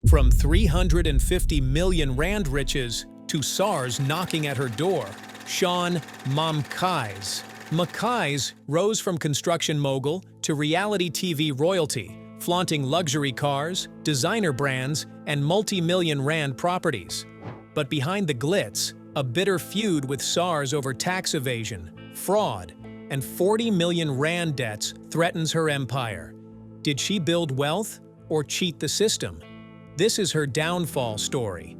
From 350 million rand riches to SARS knocking at her door, Shauwn Mam'Mkhize. MaMkhize rose from construction mogul to reality TV royalty, flaunting luxury cars, designer brands, and multi-million rand properties. But behind the glitz, a bitter feud with SARS over tax evasion, fraud, and 40 million rand debts threatens her empire. Did she build wealth or cheat the system? This is her downfall story.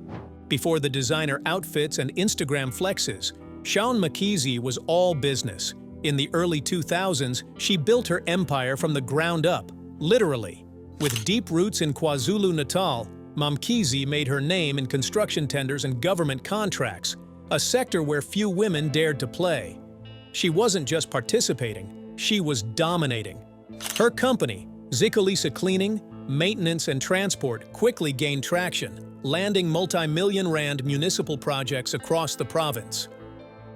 Before the designer outfits and Instagram flexes, Shauwn MaM'Mkhize was all business. In the early 2000s, she built her empire from the ground up, literally. With deep roots in KwaZulu-Natal, Mam'Mkhize made her name in construction tenders and government contracts, a sector where few women dared to play. She wasn't just participating, she was dominating. Her company, Zikolisa Cleaning, Maintenance and Transport, quickly gained traction, landing multi-million rand municipal projects across the province.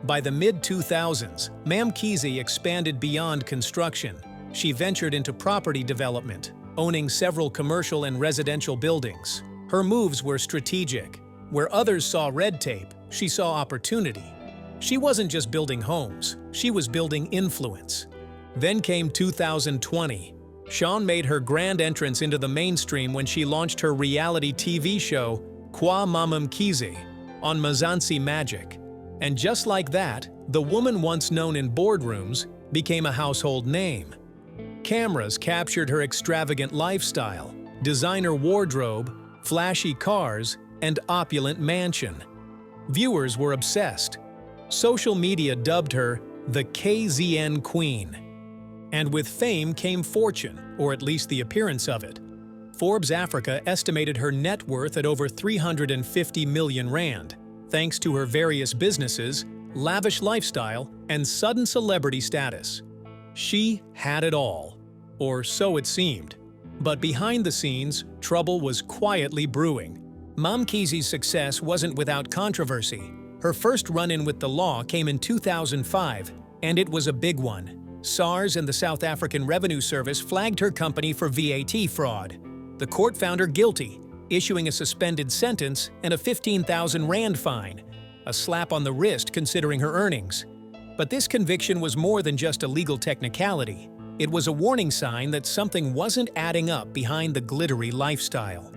By the mid-2000s, Mam'Mkhize expanded beyond construction. She ventured into property development, owning several commercial and residential buildings. Her moves were strategic. Where others saw red tape, she saw opportunity. She wasn't just building homes, she was building influence. Then came 2020. Shauwn made her grand entrance into the mainstream when she launched her reality TV show, Kwa Mam'Mkhize, on Mzansi Magic. And just like that, the woman once known in boardrooms became a household name. Cameras captured her extravagant lifestyle, designer wardrobe, flashy cars, and opulent mansion. Viewers were obsessed. Social media dubbed her the KZN Queen. And with fame came fortune, or at least the appearance of it. Forbes Africa estimated her net worth at over 350 million rand, thanks to her various businesses, lavish lifestyle, and sudden celebrity status. She had it all, or so it seemed. But behind the scenes, trouble was quietly brewing. Mam'Mkhize's success wasn't without controversy. Her first run-in with the law came in 2005, and it was a big one. SARS and the South African Revenue Service flagged her company for VAT fraud. The court found her guilty, issuing a suspended sentence and a 15,000 rand fine, a slap on the wrist considering her earnings. But this conviction was more than just a legal technicality. It was a warning sign that something wasn't adding up behind the glittery lifestyle.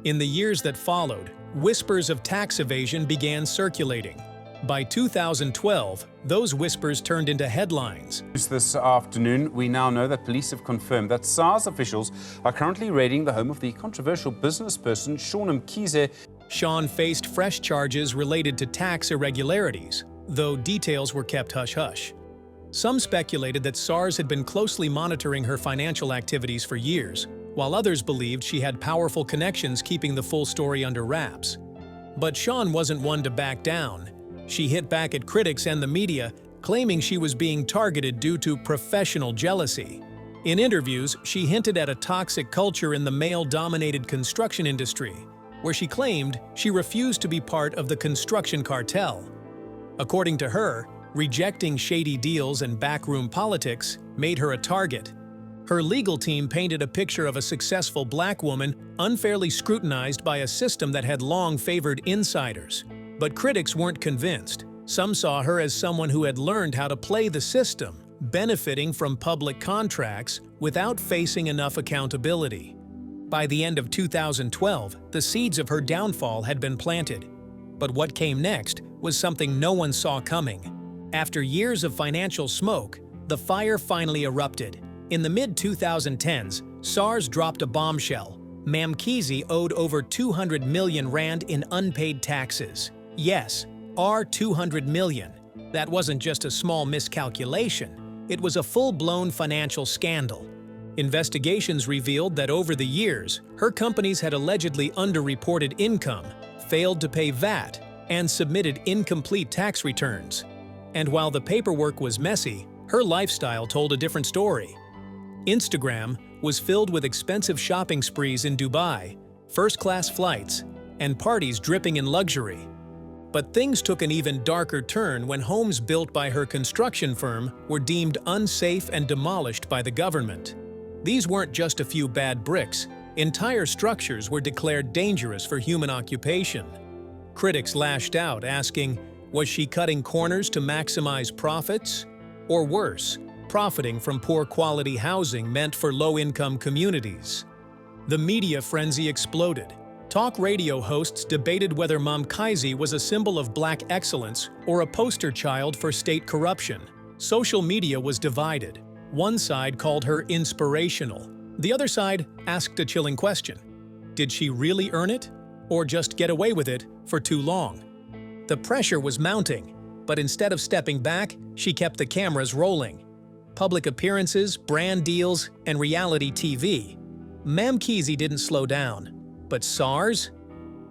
In the years that followed, whispers of tax evasion began circulating. By 2012, those whispers turned into headlines. This afternoon, we now know that police have confirmed that SARS officials are currently raiding the home of the controversial businessperson Shauwn MaM'Mkhize. Shauwn faced fresh charges related to tax irregularities, though details were kept hush-hush. Some speculated that SARS had been closely monitoring her financial activities for years, while others believed she had powerful connections keeping the full story under wraps. But Shauwn wasn't one to back down. She hit back at critics and the media, claiming she was being targeted due to professional jealousy. In interviews, she hinted at a toxic culture in the male-dominated construction industry, where she claimed she refused to be part of the construction cartel. According to her, rejecting shady deals and backroom politics made her a target. Her legal team painted a picture of a successful black woman unfairly scrutinized by a system that had long favored insiders. But critics weren't convinced. Some saw her as someone who had learned how to play the system, benefiting from public contracts without facing enough accountability. By the end of 2012, the seeds of her downfall had been planted. But what came next was something no one saw coming. After years of financial smoke, the fire finally erupted. In the mid-2010s, SARS dropped a bombshell. Mam'Mkhize owed over 200 million rand in unpaid taxes. Yes, our 200 million. That wasn't just a small miscalculation. It was a full-blown financial scandal. Investigations revealed that over the years, her companies had allegedly underreported income, failed to pay VAT, and submitted incomplete tax returns. And while the paperwork was messy, her lifestyle told a different story. Instagram was filled with expensive shopping sprees in Dubai, first-class flights, and parties dripping in luxury. But things took an even darker turn when homes built by her construction firm were deemed unsafe and demolished by the government. These weren't just a few bad bricks. Entire structures were declared dangerous for human occupation. Critics lashed out, asking, was she cutting corners to maximize profits? Or worse, profiting from poor quality housing meant for low-income communities? The media frenzy exploded. Talk radio hosts debated whether Mam'Khize was a symbol of black excellence or a poster child for state corruption. Social media was divided. One side called her inspirational. The other side asked a chilling question. Did she really earn it? Or just get away with it for too long? The pressure was mounting, but instead of stepping back, she kept the cameras rolling. Public appearances, brand deals, and reality TV. Mam'Khize didn't slow down. But SARS?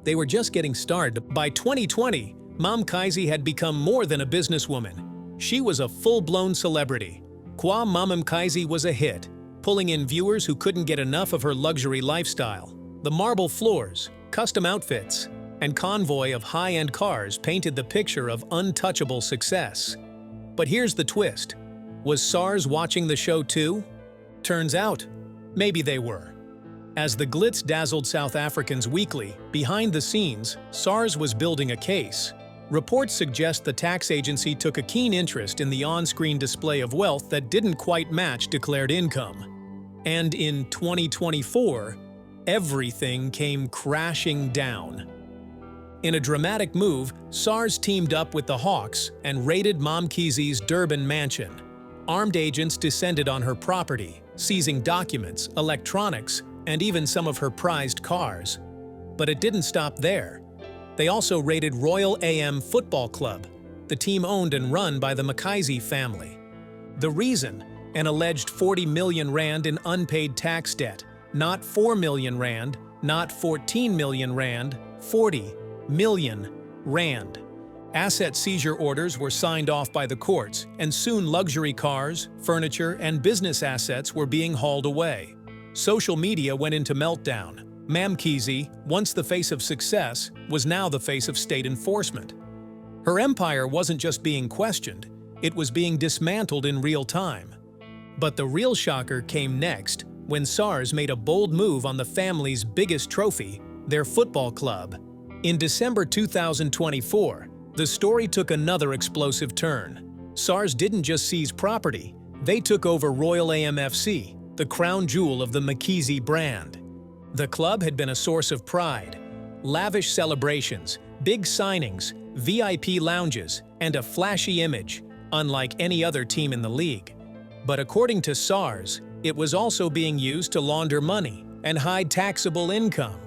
They were just getting started. By 2020, Mam'Khize had become more than a businesswoman. She was a full-blown celebrity. Kwa Mam'Mkhize was a hit, pulling in viewers who couldn't get enough of her luxury lifestyle. The marble floors, custom outfits, and convoy of high-end cars painted the picture of untouchable success. But here's the twist. Was SARS watching the show too? Turns out, maybe they were. As the glitz dazzled South Africans weekly, behind the scenes, SARS was building a case. Reports suggest the tax agency took a keen interest in the on-screen display of wealth that didn't quite match declared income. And in 2024, everything came crashing down. In a dramatic move, SARS teamed up with the Hawks and raided Mam'Khize's Durban mansion. Armed agents descended on her property, seizing documents, electronics, and even some of her prized cars. But it didn't stop there. They also raided Royal AM Football Club, the team owned and run by the M'Khize family. The reason? An alleged 40 million rand in unpaid tax debt. Not 4 million rand, not 14 million rand, 40 million rand. Asset seizure orders were signed off by the courts, and soon luxury cars, furniture, and business assets were being hauled away. Social media went into meltdown. Mam'Khize, once the face of success, was now the face of state enforcement. Her empire wasn't just being questioned, it was being dismantled in real time. But the real shocker came next, when SARS made a bold move on the family's biggest trophy, their football club. In December 2024, the story took another explosive turn. SARS didn't just seize property, they took over Royal AMFC, the crown jewel of the M'Khize brand. The club had been a source of pride. Lavish celebrations, big signings, VIP lounges, and a flashy image, unlike any other team in the league. But according to SARS, it was also being used to launder money and hide taxable income.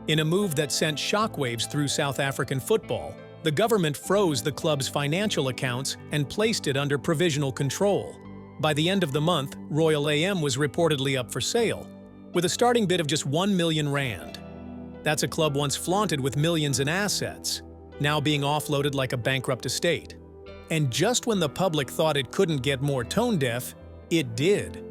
In a move that sent shockwaves through South African football, the government froze the club's financial accounts and placed it under provisional control. By the end of the month, Royal AM was reportedly up for sale, with a starting bid of just 1 million rand. That's a club once flaunted with millions in assets, now being offloaded like a bankrupt estate. And just when the public thought it couldn't get more tone-deaf, it did.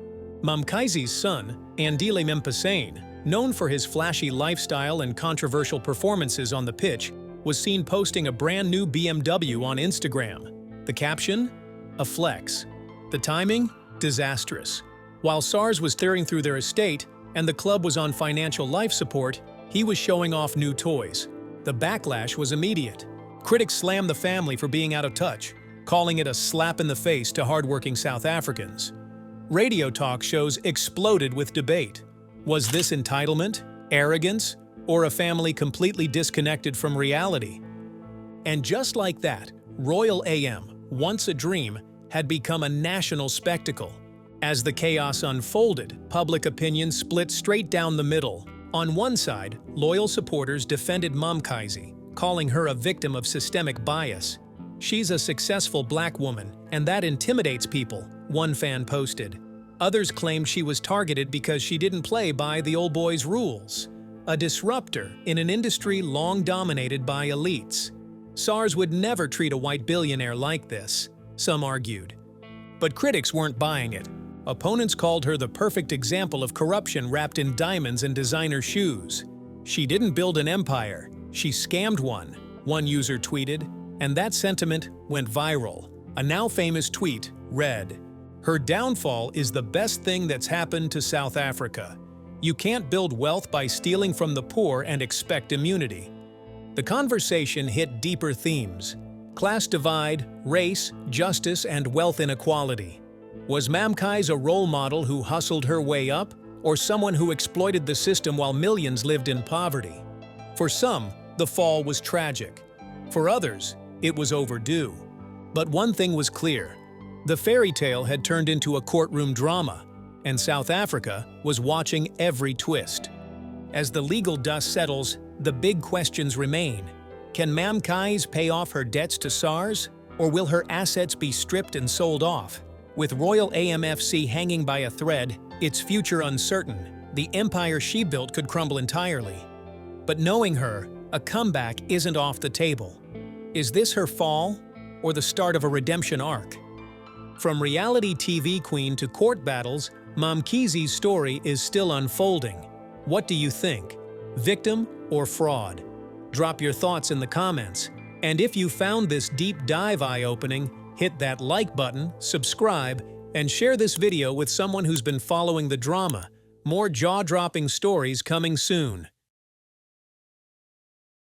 Mam'Khize's son, Andile Mphusane, known for his flashy lifestyle and controversial performances on the pitch, was seen posting a brand new BMW on Instagram. The caption? A flex. The timing? Disastrous. While SARS was tearing through their estate and the club was on financial life support, he was showing off new toys. The backlash was immediate. Critics slammed the family for being out of touch, calling it a slap in the face to hardworking South Africans. Radio talk shows exploded with debate. Was this entitlement, arrogance, or a family completely disconnected from reality? And just like that, Royal AM, once a dream, had become a national spectacle. As the chaos unfolded, public opinion split straight down the middle. On one side, loyal supporters defended Mam'Khize, calling her a victim of systemic bias. She's a successful black woman, and that intimidates people, one fan posted. Others claimed she was targeted because she didn't play by the old boys' rules. A disruptor in an industry long dominated by elites. SARS would never treat a white billionaire like this, some argued. But critics weren't buying it. Opponents called her the perfect example of corruption wrapped in diamonds and designer shoes. She didn't build an empire, she scammed one user tweeted, and that sentiment went viral. A now famous tweet read, "Her downfall is the best thing that's happened to South Africa." You can't build wealth by stealing from the poor and expect immunity. The conversation hit deeper themes: class divide, race, justice, and wealth inequality. Was Mam'Khize a role model who hustled her way up, or someone who exploited the system while millions lived in poverty? For some, the fall was tragic. For others, it was overdue. But one thing was clear: the fairy tale had turned into a courtroom drama, and South Africa was watching every twist. As the legal dust settles, the big questions remain. Can Mam'Khize pay off her debts to SARS, or will her assets be stripped and sold off? With Royal AMFC hanging by a thread, its future uncertain, the empire she built could crumble entirely. But knowing her, a comeback isn't off the table. Is this her fall, or the start of a redemption arc? From reality TV queen to court battles, Mam'Khize's story is still unfolding. What do you think? Victim or fraud? Drop your thoughts in the comments. And if you found this deep dive eye-opening, hit that like button, subscribe, and share this video with someone who's been following the drama. More jaw-dropping stories coming soon.